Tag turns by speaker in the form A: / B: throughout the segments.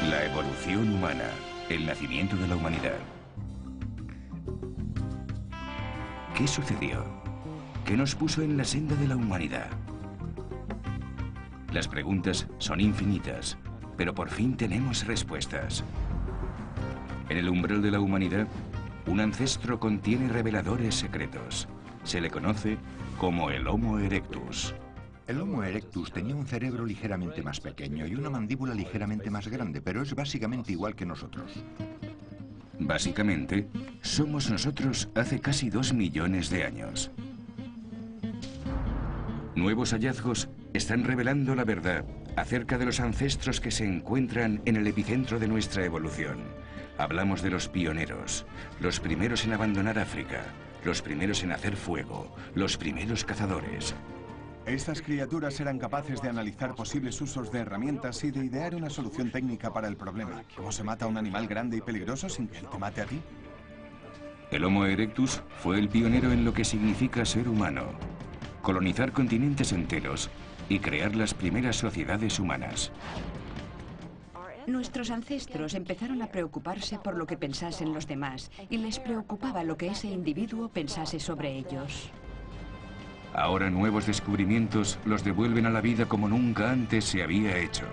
A: La evolución humana, el nacimiento de la humanidad. ¿Qué sucedió? ¿Qué nos puso en la senda de la humanidad? Las preguntas son infinitas, pero por fin tenemos respuestas. En el umbral de la humanidad, un ancestro contiene reveladores secretos. Se le conoce como el Homo erectus.
B: El Homo erectus tenía un cerebro ligeramente más pequeño y una mandíbula ligeramente más grande, pero es básicamente igual que nosotros.
A: Básicamente, somos nosotros hace casi 2 millones de años. Nuevos hallazgos están revelando la verdad acerca de los ancestros que se encuentran en el epicentro de nuestra evolución. Hablamos de los pioneros, los primeros en abandonar África, los primeros en hacer fuego, los primeros cazadores.
C: Estas criaturas eran capaces de analizar posibles usos de herramientas y de idear una solución técnica para el problema. ¿Cómo se mata a un animal grande y peligroso sin que él te mate a ti?
A: El Homo erectus fue el pionero en lo que significa ser humano, colonizar continentes enteros y crear las primeras sociedades humanas.
D: Nuestros ancestros empezaron a preocuparse por lo que pensasen los demás y les preocupaba lo que ese individuo pensase sobre ellos.
A: Ahora nuevos descubrimientos los devuelven a la vida como nunca antes se había hecho.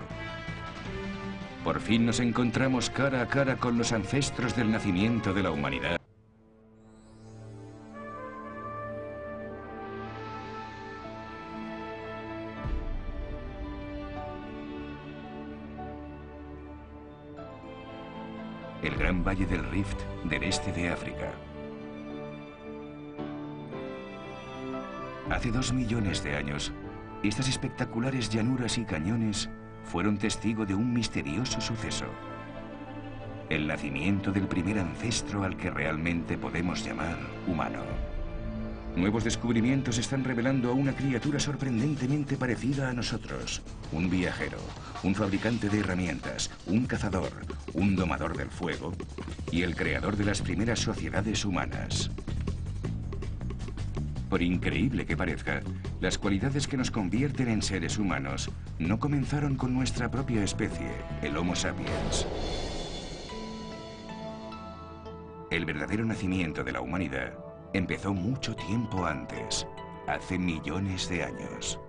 A: Por fin nos encontramos cara a cara con los ancestros del nacimiento de la humanidad. El gran valle del Rift del este de África. Hace 2 millones de años, estas espectaculares llanuras y cañones fueron testigo de un misterioso suceso. El nacimiento del primer ancestro al que realmente podemos llamar humano. Nuevos descubrimientos están revelando a una criatura sorprendentemente parecida a nosotros. Un viajero, un fabricante de herramientas, un cazador, un domador del fuego y el creador de las primeras sociedades humanas. Por increíble que parezca, las cualidades que nos convierten en seres humanos no comenzaron con nuestra propia especie, el Homo sapiens. El verdadero nacimiento de la humanidad empezó mucho tiempo antes, hace millones de años.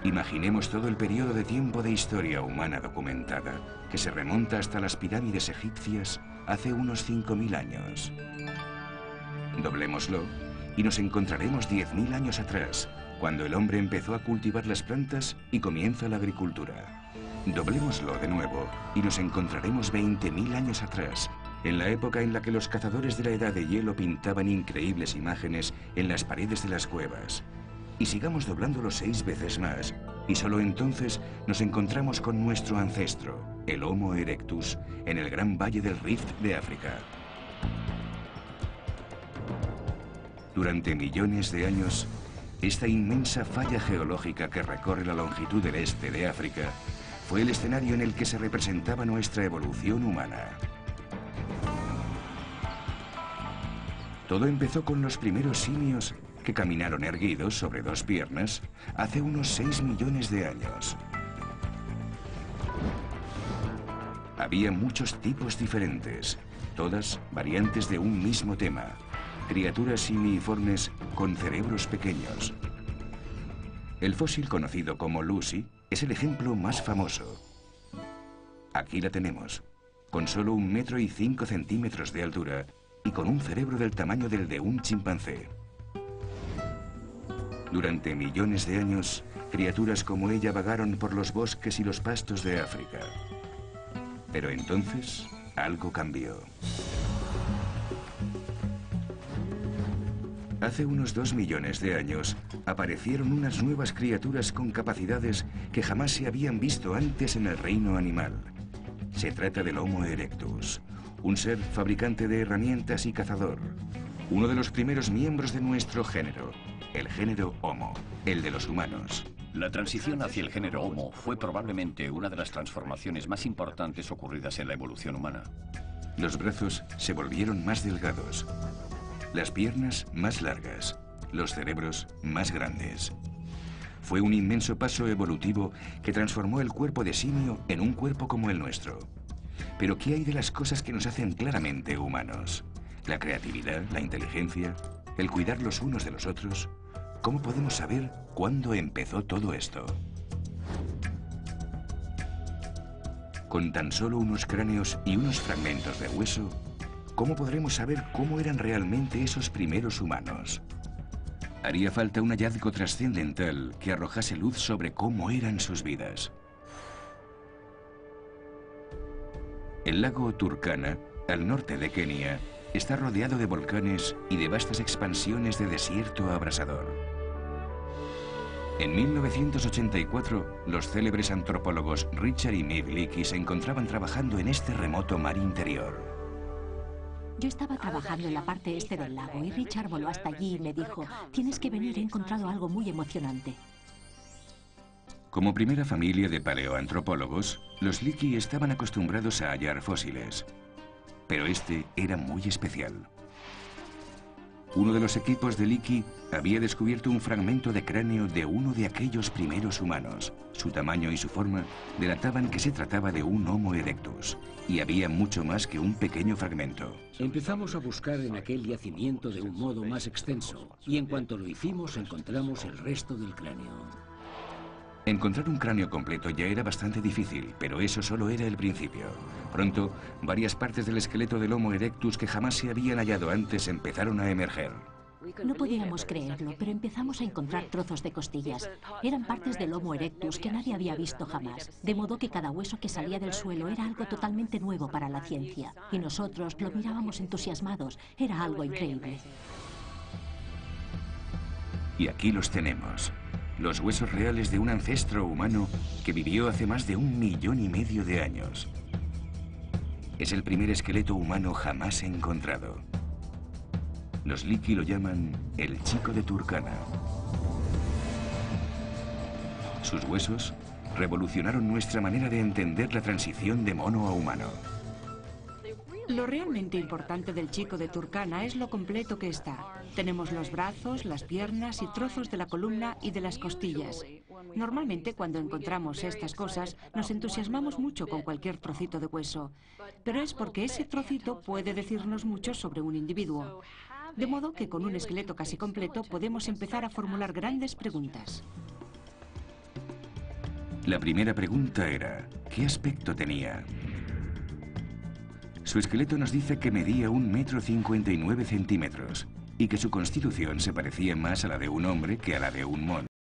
A: Imaginemos todo el periodo de tiempo de historia humana documentada, que se remonta hasta las pirámides egipcias hace unos 5.000 años. Doblémoslo y nos encontraremos 10.000 años atrás, cuando el hombre empezó a cultivar las plantas y comienza la agricultura. Doblémoslo de nuevo y nos encontraremos 20.000 años atrás, en la época en la que los cazadores de la Edad de Hielo pintaban increíbles imágenes en las paredes de las cuevas. Y sigamos doblándolo 6 veces más, y solo entonces nos encontramos con nuestro ancestro, el Homo erectus, en el gran valle del Rift de África. Durante millones de años, esta inmensa falla geológica que recorre la longitud del este de África fue el escenario en el que se representaba nuestra evolución humana. Todo empezó con los primeros simios que caminaron erguidos sobre 2 piernas hace unos 6 millones de años. Había muchos tipos diferentes, todas variantes de un mismo tema. Criaturas simiiformes con cerebros pequeños. El fósil conocido como Lucy es el ejemplo más famoso. Aquí la tenemos, con solo 1,5 centímetros de altura y con un cerebro del tamaño del de un chimpancé. Durante millones de años, criaturas como ella vagaron por los bosques y los pastos de África. Pero entonces, algo cambió. Hace unos 2 millones de años, aparecieron unas nuevas criaturas con capacidades que jamás se habían visto antes en el reino animal. Se trata del Homo erectus, un ser fabricante de herramientas y cazador. Uno de los primeros miembros de nuestro género, el género Homo, el de los humanos.
E: La transición hacia el género Homo fue probablemente una de las transformaciones más importantes ocurridas en la evolución humana.
A: Los brazos se volvieron más delgados, las piernas más largas, los cerebros más grandes. Fue un inmenso paso evolutivo que transformó el cuerpo de simio en un cuerpo como el nuestro. Pero ¿qué hay de las cosas que nos hacen claramente humanos? La creatividad, la inteligencia, el cuidar los unos de los otros. ¿Cómo podemos saber cuándo empezó todo esto? Con tan solo unos cráneos y unos fragmentos de hueso, ¿cómo podremos saber cómo eran realmente esos primeros humanos? Haría falta un hallazgo trascendental que arrojase luz sobre cómo eran sus vidas. El lago Turkana, al norte de Kenia, está rodeado de volcanes y de vastas expansiones de desierto abrasador. En 1984, los célebres antropólogos Richard y Maeve Leakey se encontraban trabajando en este remoto mar interior.
F: Yo estaba trabajando en la parte este del lago y Richard voló hasta allí y me dijo: tienes que venir, he encontrado algo muy emocionante.
A: Como primera familia de paleoantropólogos, los Leakey estaban acostumbrados a hallar fósiles. Pero este era muy especial. Uno de los equipos de Leakey había descubierto un fragmento de cráneo de uno de aquellos primeros humanos. Su tamaño y su forma delataban que se trataba de un Homo erectus, y había mucho más que un pequeño fragmento.
G: Empezamos a buscar en aquel yacimiento de un modo más extenso, y en cuanto lo hicimos encontramos el resto del cráneo.
A: Encontrar un cráneo completo ya era bastante difícil, pero eso solo era el principio. Pronto, varias partes del esqueleto del Homo erectus que jamás se habían hallado antes empezaron a emerger.
F: No podíamos creerlo, pero empezamos a encontrar trozos de costillas. Eran partes del Homo erectus que nadie había visto jamás, de modo que cada hueso que salía del suelo era algo totalmente nuevo para la ciencia. Y nosotros lo mirábamos entusiasmados. Era algo increíble.
A: Y aquí los tenemos. Los huesos reales de un ancestro humano que vivió hace más de 1,5 millones de años. Es el primer esqueleto humano jamás encontrado. Los Leakey lo llaman el chico de Turkana. Sus huesos revolucionaron nuestra manera de entender la transición de mono a humano.
D: Lo realmente importante del chico de Turkana es lo completo que está. Tenemos los brazos, las piernas y trozos de la columna y de las costillas. Normalmente cuando encontramos estas cosas nos entusiasmamos mucho con cualquier trocito de hueso, pero es porque ese trocito puede decirnos mucho sobre un individuo. De modo que con un esqueleto casi completo podemos empezar a formular grandes preguntas.
A: La primera pregunta era, ¿qué aspecto tenía? Su esqueleto nos dice que medía 1,59 metros y que su constitución se parecía más a la de un hombre que a la de un mono.